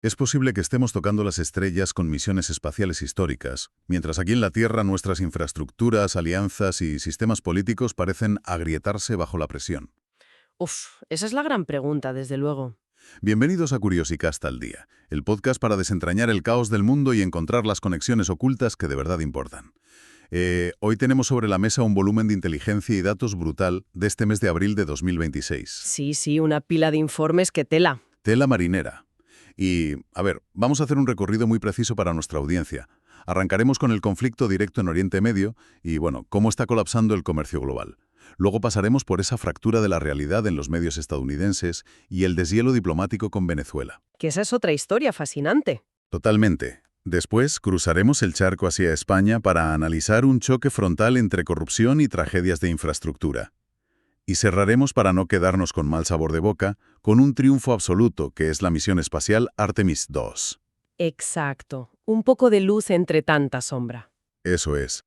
Es posible que estemos tocando las estrellas con misiones espaciales históricas, mientras aquí en la Tierra nuestras infraestructuras, alianzas y sistemas políticos parecen agrietarse bajo la presión. Uf, esa es la gran pregunta, desde luego. Bienvenidos a Curiosicast al Día, el podcast para desentrañar el caos del mundo y encontrar las conexiones ocultas que de verdad importan. Hoy tenemos sobre la mesa un volumen de inteligencia y datos brutal de este mes de abril de 2026. Sí, una pila de informes que tela. Tela marinera. Y, a ver, vamos a hacer un recorrido muy preciso para nuestra audiencia. Arrancaremos con el conflicto directo en Oriente Medio y, bueno, cómo está colapsando el comercio global. Luego pasaremos por esa fractura de la realidad en los medios estadounidenses y el deshielo diplomático con Venezuela. Que esa es otra historia fascinante. Totalmente. Después cruzaremos el charco hacia España para analizar un choque frontal entre corrupción y tragedias de infraestructura. Y cerraremos, para no quedarnos con mal sabor de boca, con un triunfo absoluto que es la misión espacial Artemis II. Exacto. Un poco de luz entre tanta sombra. Eso es.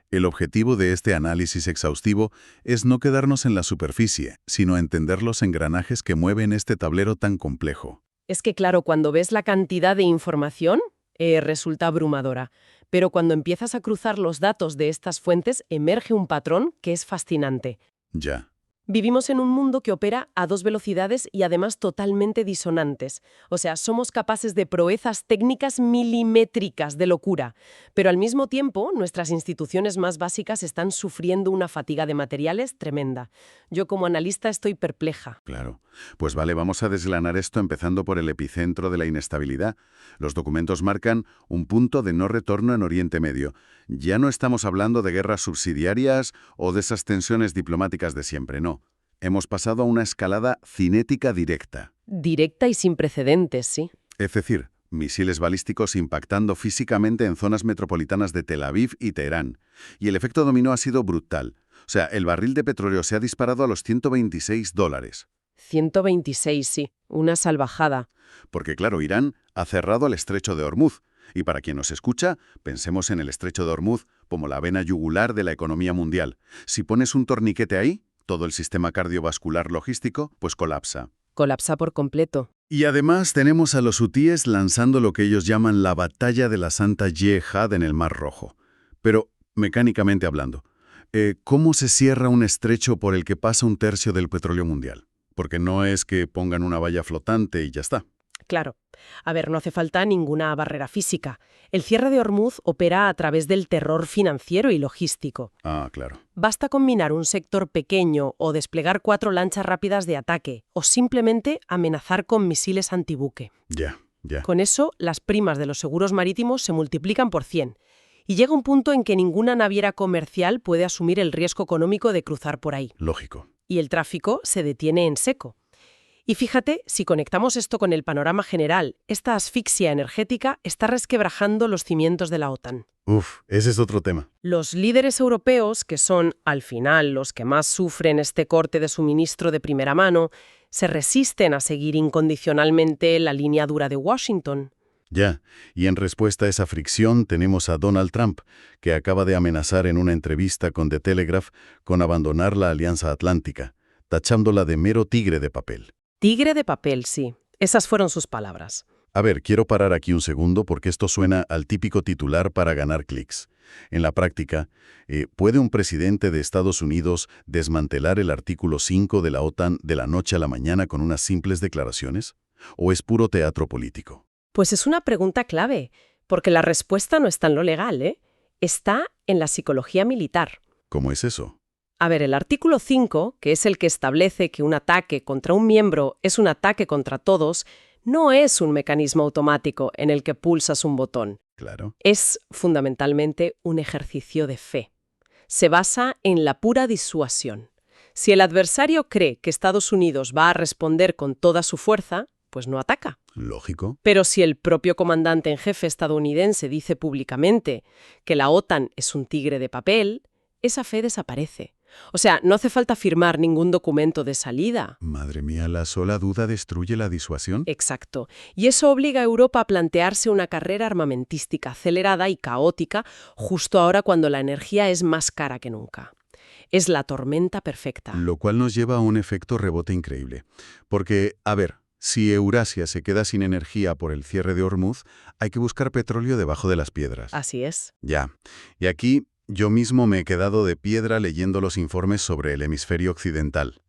El objetivo de este análisis exhaustivo es no quedarnos en la superficie, sino entender los engranajes que mueven este tablero tan complejo. Es que claro, cuando ves la cantidad de información, resulta abrumadora. Pero cuando empiezas a cruzar los datos de estas fuentes, emerge un patrón que es fascinante. Ya. Vivimos en un mundo que opera a dos velocidades y además totalmente disonantes. O sea, somos capaces de proezas técnicas milimétricas de locura. Pero al mismo tiempo, nuestras instituciones más básicas están sufriendo una fatiga de materiales tremenda. Yo como analista estoy perpleja. Claro. Pues vale, vamos a desgranar esto empezando por el epicentro de la inestabilidad. Los documentos marcan un punto de no retorno en Oriente Medio. Ya no estamos hablando de guerras subsidiarias o de esas tensiones diplomáticas de siempre, no. Hemos pasado a una escalada cinética directa. Directa y sin precedentes, sí. Es decir, misiles balísticos impactando físicamente en zonas metropolitanas de Tel Aviv y Teherán. Y el efecto dominó ha sido brutal. O sea, el barril de petróleo se ha disparado a los $126. 126, sí. Una salvajada. Porque claro, Irán ha cerrado el estrecho de Hormuz. Y para quien nos escucha, pensemos en el estrecho de Hormuz como la vena yugular de la economía mundial. Si pones un torniquete ahí, todo el sistema cardiovascular logístico, pues colapsa. Colapsa por completo. Y además tenemos a los hutíes lanzando lo que ellos llaman la batalla de la Santa Yihad en el Mar Rojo. Pero, mecánicamente hablando, ¿cómo se cierra un estrecho por el que pasa un tercio del petróleo mundial? Porque no es que pongan una valla flotante y ya está. Claro. A ver, no hace falta ninguna barrera física. El cierre de Hormuz opera a través del terror financiero y logístico. Ah, claro. Basta combinar un sector pequeño o desplegar 4 lanchas rápidas de ataque, o simplemente amenazar con misiles antibuque. Ya. Con eso, las primas de los seguros marítimos se multiplican por 100. Y llega un punto en que ninguna naviera comercial puede asumir el riesgo económico de cruzar por ahí. Lógico. Y el tráfico se detiene en seco. Y fíjate, si conectamos esto con el panorama general, esta asfixia energética está resquebrajando los cimientos de la OTAN. Ese es otro tema. Los líderes europeos, que son, al final, los que más sufren este corte de suministro de primera mano, se resisten a seguir incondicionalmente la línea dura de Washington. Ya, y en respuesta a esa fricción tenemos a Donald Trump, que acaba de amenazar en una entrevista con The Telegraph con abandonar la Alianza Atlántica, tachándola de mero tigre de papel. Tigre de papel, sí. Esas fueron sus palabras. A ver, quiero parar aquí un segundo porque esto suena al típico titular para ganar clics. En la práctica, ¿puede un presidente de Estados Unidos desmantelar el artículo 5 de la OTAN de la noche a la mañana con unas simples declaraciones? ¿O es puro teatro político? Pues es una pregunta clave, porque la respuesta no está en lo legal, ¿eh? Está en la psicología militar. ¿Cómo es eso? A ver, el artículo 5, que es el que establece que un ataque contra un miembro es un ataque contra todos, no es un mecanismo automático en el que pulsas un botón. Claro. Es fundamentalmente un ejercicio de fe. Se basa en la pura disuasión. Si el adversario cree que Estados Unidos va a responder con toda su fuerza, pues no ataca. Lógico. Pero si el propio comandante en jefe estadounidense dice públicamente que la OTAN es un tigre de papel, esa fe desaparece. O sea, no hace falta firmar ningún documento de salida. Madre mía, ¿la sola duda destruye la disuasión? Exacto. Y eso obliga a Europa a plantearse una carrera armamentística acelerada y caótica justo ahora cuando la energía es más cara que nunca. Es la tormenta perfecta. Lo cual nos lleva a un efecto rebote increíble. Porque, a ver, Si Eurasia se queda sin energía por el cierre de Hormuz, hay que buscar petróleo debajo de las piedras. Así es. Ya. Y aquí yo mismo me he quedado de piedra leyendo los informes sobre el hemisferio occidental.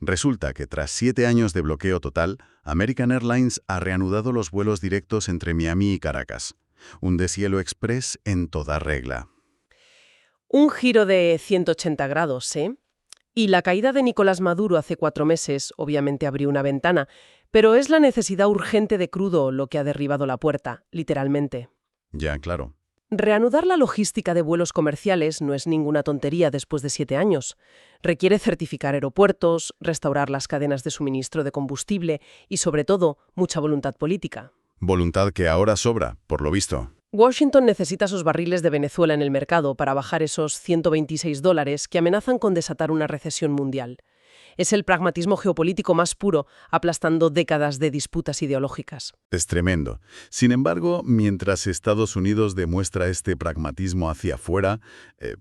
Resulta que tras 7 años de bloqueo total, American Airlines ha reanudado los vuelos directos entre Miami y Caracas. Un deshielo express en toda regla. Un giro de 180 grados, ¿eh? Y la caída de Nicolás Maduro hace 4 meses obviamente abrió una ventana, pero es la necesidad urgente de crudo lo que ha derribado la puerta, literalmente. Ya, claro. Reanudar la logística de vuelos comerciales no es ninguna tontería después de 7 años. Requiere certificar aeropuertos, restaurar las cadenas de suministro de combustible y, sobre todo, mucha voluntad política. Voluntad que ahora sobra, por lo visto. Washington necesita sus barriles de Venezuela en el mercado para bajar esos $126 que amenazan con desatar una recesión mundial. Es el pragmatismo geopolítico más puro, aplastando décadas de disputas ideológicas. Es tremendo. Sin embargo, mientras Estados Unidos demuestra este pragmatismo hacia afuera,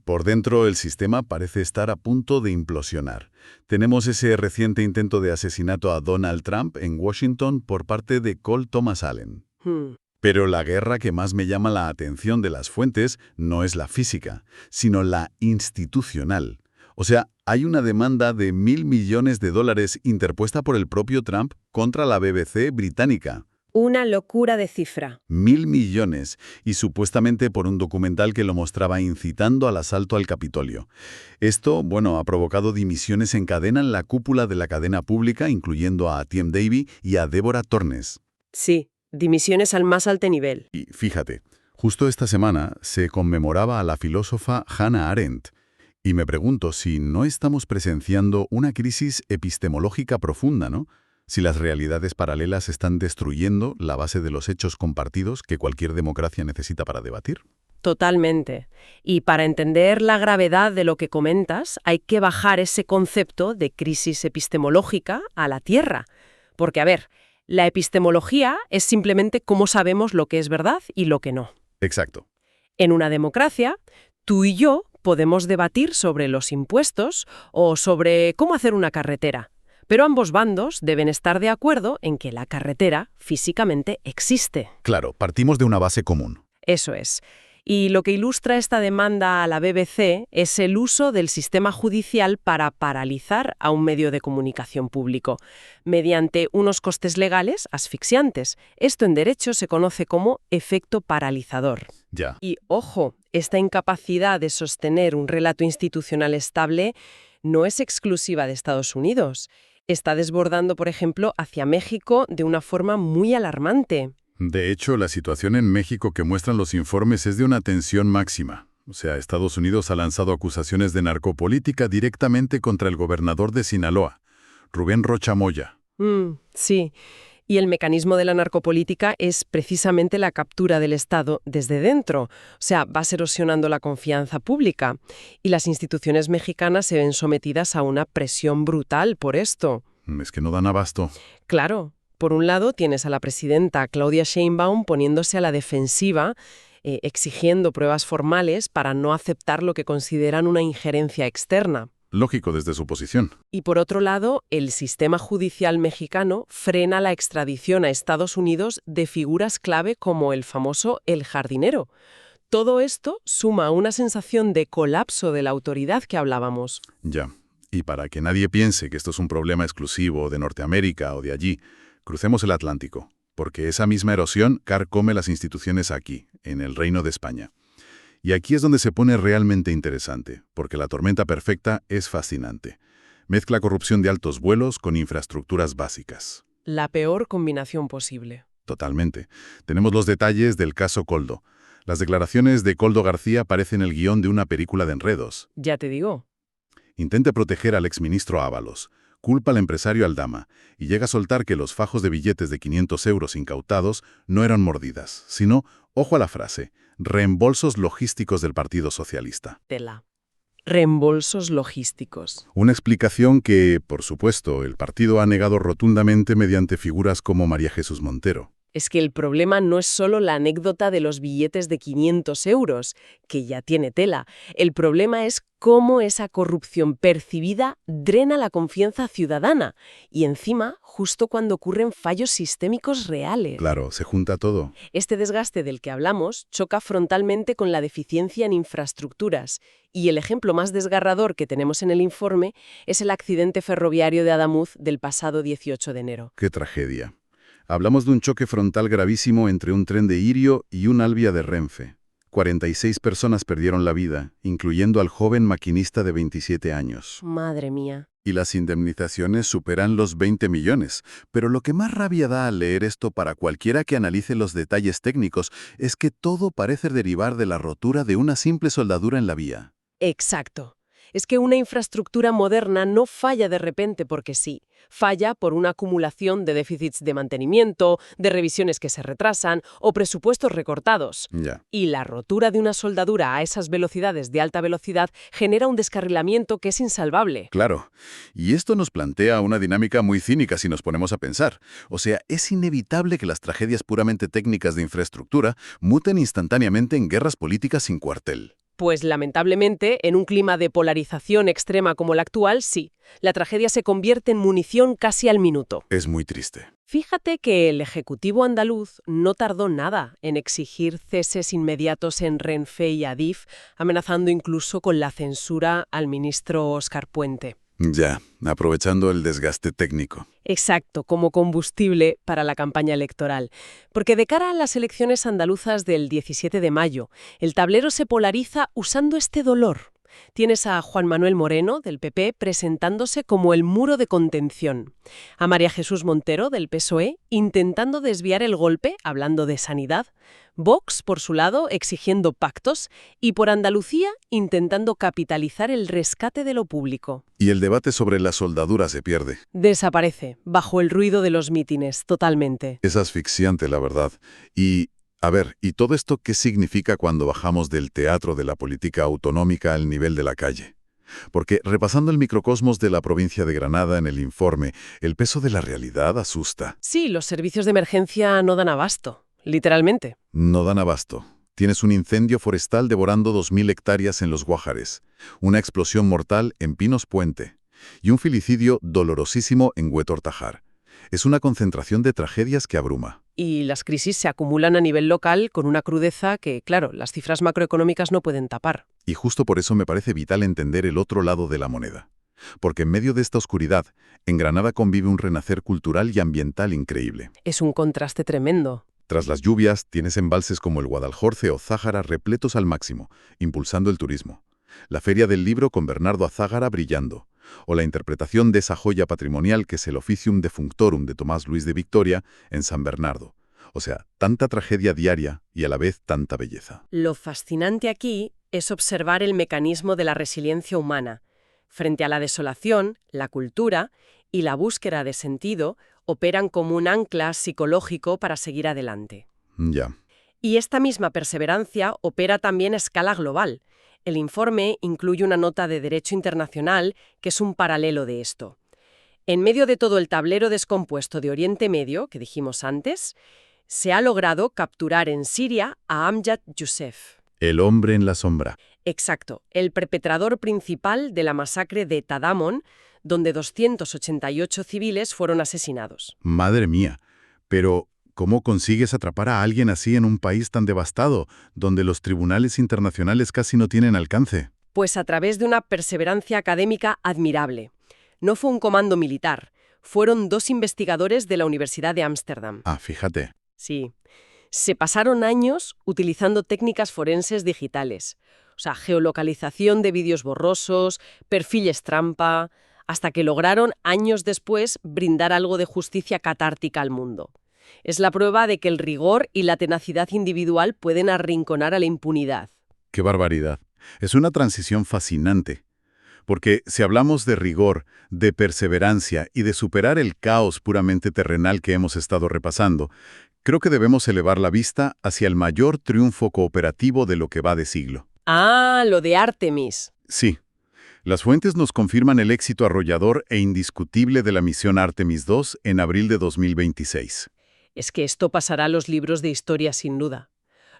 por dentro el sistema parece estar a punto de implosionar. Tenemos ese reciente intento de asesinato a Donald Trump en Washington por parte de Cole Thomas Allen. Pero la guerra que más me llama la atención de las fuentes no es la física, sino la institucional. O sea, hay una demanda de $1.000 millones interpuesta por el propio Trump contra la BBC británica. Una locura de cifra. 1.000 millones, y supuestamente por un documental que lo mostraba incitando al asalto al Capitolio. Esto, ha provocado dimisiones en cadena en la cúpula de la cadena pública, incluyendo a Tim Davie y a Deborah Tornes. Sí, dimisiones al más alto nivel. Y fíjate, justo esta semana se conmemoraba a la filósofa Hannah Arendt. Y me pregunto si no estamos presenciando una crisis epistemológica profunda, ¿no? Si las realidades paralelas están destruyendo la base de los hechos compartidos que cualquier democracia necesita para debatir. Totalmente. Y para entender la gravedad de lo que comentas, hay que bajar ese concepto de crisis epistemológica a la tierra. Porque, a ver, la epistemología es simplemente cómo sabemos lo que es verdad y lo que no. Exacto. En una democracia, tú y yo podemos debatir sobre los impuestos o sobre cómo hacer una carretera, pero ambos bandos deben estar de acuerdo en que la carretera físicamente existe. Claro, partimos de una base común. Eso es. Y lo que ilustra esta demanda a la BBC es el uso del sistema judicial para paralizar a un medio de comunicación público, mediante unos costes legales asfixiantes. Esto en derecho se conoce como efecto paralizador. Ya. Y, ojo, esta incapacidad de sostener un relato institucional estable no es exclusiva de Estados Unidos. Está desbordando, por ejemplo, hacia México de una forma muy alarmante. De hecho, la situación en México que muestran los informes es de una tensión máxima. O sea, Estados Unidos ha lanzado acusaciones de narcopolítica directamente contra el gobernador de Sinaloa, Rubén Rocha Moya. Sí. Y el mecanismo de la narcopolítica es precisamente la captura del Estado desde dentro. O sea, vas erosionando la confianza pública. Y las instituciones mexicanas se ven sometidas a una presión brutal por esto. Es que no dan abasto. Claro. Por un lado, tienes a la presidenta Claudia Sheinbaum poniéndose a la defensiva, exigiendo pruebas formales para no aceptar lo que consideran una injerencia externa. Lógico desde su posición. Y por otro lado, el sistema judicial mexicano frena la extradición a Estados Unidos de figuras clave como el famoso El Jardinero. Todo esto suma a una sensación de colapso de la autoridad que hablábamos. Ya. Y para que nadie piense que esto es un problema exclusivo de Norteamérica o de allí, crucemos el Atlántico, porque esa misma erosión carcome las instituciones aquí, en el Reino de España. Y aquí es donde se pone realmente interesante, porque la tormenta perfecta es fascinante. Mezcla corrupción de altos vuelos con infraestructuras básicas. La peor combinación posible. Totalmente. Tenemos los detalles del caso Koldo. Las declaraciones de Koldo García parecen el guión de una película de enredos. Ya te digo. Intenta proteger al exministro Ábalos. Culpa al empresario Aldama y llega a soltar que los fajos de billetes de 500 euros incautados no eran mordidas, sino, ojo a la frase, reembolsos logísticos del Partido Socialista. Tela. Reembolsos logísticos. Una explicación que, por supuesto, el partido ha negado rotundamente mediante figuras como María Jesús Montero. Es que el problema no es solo la anécdota de los billetes de 500 euros, que ya tiene tela. El problema es cómo esa corrupción percibida drena la confianza ciudadana. Y encima, justo cuando ocurren fallos sistémicos reales. Claro, se junta todo. Este desgaste del que hablamos choca frontalmente con la deficiencia en infraestructuras. Y el ejemplo más desgarrador que tenemos en el informe es el accidente ferroviario de Adamuz del pasado 18 de enero. ¡Qué tragedia! Hablamos de un choque frontal gravísimo entre un tren de Irio y un Alvia de Renfe. 46 personas perdieron la vida, incluyendo al joven maquinista de 27 años. Madre mía. Y las indemnizaciones superan los 20 millones. Pero lo que más rabia da al leer esto para cualquiera que analice los detalles técnicos es que todo parece derivar de la rotura de una simple soldadura en la vía. Exacto. Es que una infraestructura moderna no falla de repente porque sí. Falla por una acumulación de déficits de mantenimiento, de revisiones que se retrasan o presupuestos recortados. Ya. Y la rotura de una soldadura a esas velocidades de alta velocidad genera un descarrilamiento que es insalvable. Claro. Y esto nos plantea una dinámica muy cínica si nos ponemos a pensar. O sea, es inevitable que las tragedias puramente técnicas de infraestructura muten instantáneamente en guerras políticas sin cuartel. Pues lamentablemente, en un clima de polarización extrema como el actual, sí, la tragedia se convierte en munición casi al minuto. Es muy triste. Fíjate que el Ejecutivo andaluz no tardó nada en exigir ceses inmediatos en Renfe y Adif, amenazando incluso con la censura al ministro Óscar Puente. Ya, aprovechando el desgaste técnico. Exacto, como combustible para la campaña electoral. Porque de cara a las elecciones andaluzas del 17 de mayo, el tablero se polariza usando este dolor. Tienes a Juan Manuel Moreno, del PP, presentándose como el muro de contención. A María Jesús Montero, del PSOE, intentando desviar el golpe, hablando de sanidad. Vox, por su lado, exigiendo pactos. Y por Andalucía, intentando capitalizar el rescate de lo público. Y el debate sobre la soldadura se pierde. Desaparece, bajo el ruido de los mítines, totalmente. Es asfixiante, la verdad. Y, a ver, ¿y todo esto qué significa cuando bajamos del teatro de la política autonómica al nivel de la calle? Porque, repasando el microcosmos de la provincia de Granada en el informe, el peso de la realidad asusta. Sí, los servicios de emergencia no dan abasto, literalmente. No dan abasto. Tienes un incendio forestal devorando 2.000 hectáreas en los Guájares, una explosión mortal en Pinos Puente y un filicidio dolorosísimo en Huétor Tajar. Es una concentración de tragedias que abruma. Y las crisis se acumulan a nivel local con una crudeza que, claro, las cifras macroeconómicas no pueden tapar. Y justo por eso me parece vital entender el otro lado de la moneda. Porque en medio de esta oscuridad, en Granada convive un renacer cultural y ambiental increíble. Es un contraste tremendo. Tras las lluvias, tienes embalses como el Guadalhorce o Záhara repletos al máximo, impulsando el turismo. La Feria del Libro con Bernardo Azágara brillando. O la interpretación de esa joya patrimonial que es el Officium Defunctorum de Tomás Luis de Victoria en San Bernardo. O sea, tanta tragedia diaria y a la vez tanta belleza. Lo fascinante aquí es observar el mecanismo de la resiliencia humana. Frente a la desolación, la cultura y la búsqueda de sentido operan como un ancla psicológico para seguir adelante. Ya. Y esta misma perseverancia opera también a escala global. El informe incluye una nota de derecho internacional que es un paralelo de esto. En medio de todo el tablero descompuesto de Oriente Medio, que dijimos antes, se ha logrado capturar en Siria a Amjad Youssef. El hombre en la sombra. Exacto, el perpetrador principal de la masacre de Tadamon, donde 288 civiles fueron asesinados. Madre mía. Pero, ¿cómo consigues atrapar a alguien así en un país tan devastado, donde los tribunales internacionales casi no tienen alcance? Pues a través de una perseverancia académica admirable. No fue un comando militar, fueron 2 investigadores de la Universidad de Ámsterdam. Ah, fíjate. Sí. Se pasaron años utilizando técnicas forenses digitales. O sea, geolocalización de vídeos borrosos, perfiles trampa, hasta que lograron, años después, brindar algo de justicia catártica al mundo. Es la prueba de que el rigor y la tenacidad individual pueden arrinconar a la impunidad. ¡Qué barbaridad! Es una transición fascinante. Porque si hablamos de rigor, de perseverancia y de superar el caos puramente terrenal que hemos estado repasando, creo que debemos elevar la vista hacia el mayor triunfo cooperativo de lo que va de siglo. Ah, lo de Artemis. Sí. Las fuentes nos confirman el éxito arrollador e indiscutible de la misión Artemis II en abril de 2026. Es que esto pasará a los libros de historia sin duda.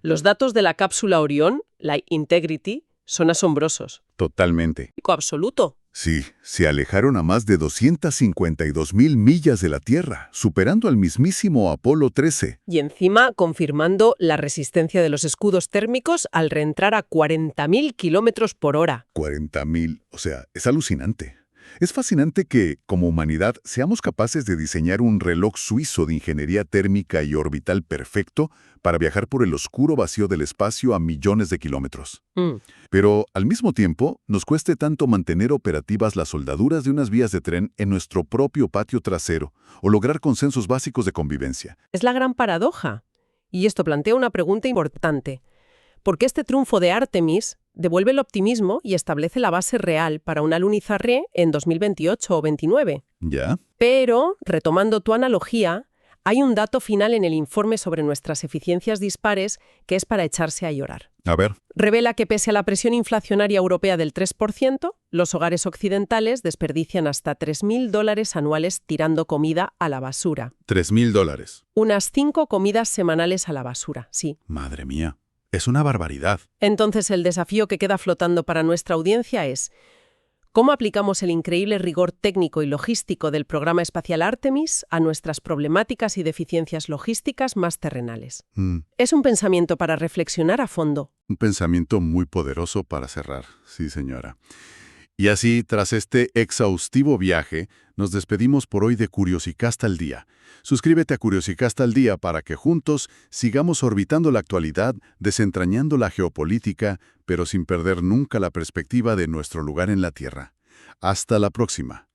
Los datos de la cápsula Orión, la Integrity, son asombrosos. Totalmente. Absoluto. Sí, se alejaron a más de 252.000 millas de la Tierra, superando al mismísimo Apolo 13. Y encima confirmando la resistencia de los escudos térmicos al reentrar a 40.000 kilómetros por hora. 40.000, o sea, es alucinante. Es fascinante que, como humanidad, seamos capaces de diseñar un reloj suizo de ingeniería térmica y orbital perfecto para viajar por el oscuro vacío del espacio a millones de kilómetros. Pero, al mismo tiempo, nos cueste tanto mantener operativas las soldaduras de unas vías de tren en nuestro propio patio trasero o lograr consensos básicos de convivencia. Es la gran paradoja. Y esto plantea una pregunta importante. ¿Por qué este triunfo de Artemis devuelve el optimismo y establece la base real para un alunizarre en 2028 o 29? ¿Ya? Pero, retomando tu analogía, hay un dato final en el informe sobre nuestras eficiencias dispares que es para echarse a llorar. A ver. Revela que pese a la presión inflacionaria europea del 3%, los hogares occidentales desperdician hasta $3.000 anuales tirando comida a la basura. $3.000. Unas 5 comidas semanales a la basura, sí. Madre mía. Es una barbaridad. Entonces, el desafío que queda flotando para nuestra audiencia es ¿cómo aplicamos el increíble rigor técnico y logístico del programa espacial Artemis a nuestras problemáticas y deficiencias logísticas más terrenales? Es un pensamiento para reflexionar a fondo. Un pensamiento muy poderoso para cerrar, sí señora. Y así, tras este exhaustivo viaje, nos despedimos por hoy de Curiosicast al Día. Suscríbete a Curiosicast al Día para que juntos sigamos orbitando la actualidad, desentrañando la geopolítica, pero sin perder nunca la perspectiva de nuestro lugar en la Tierra. Hasta la próxima.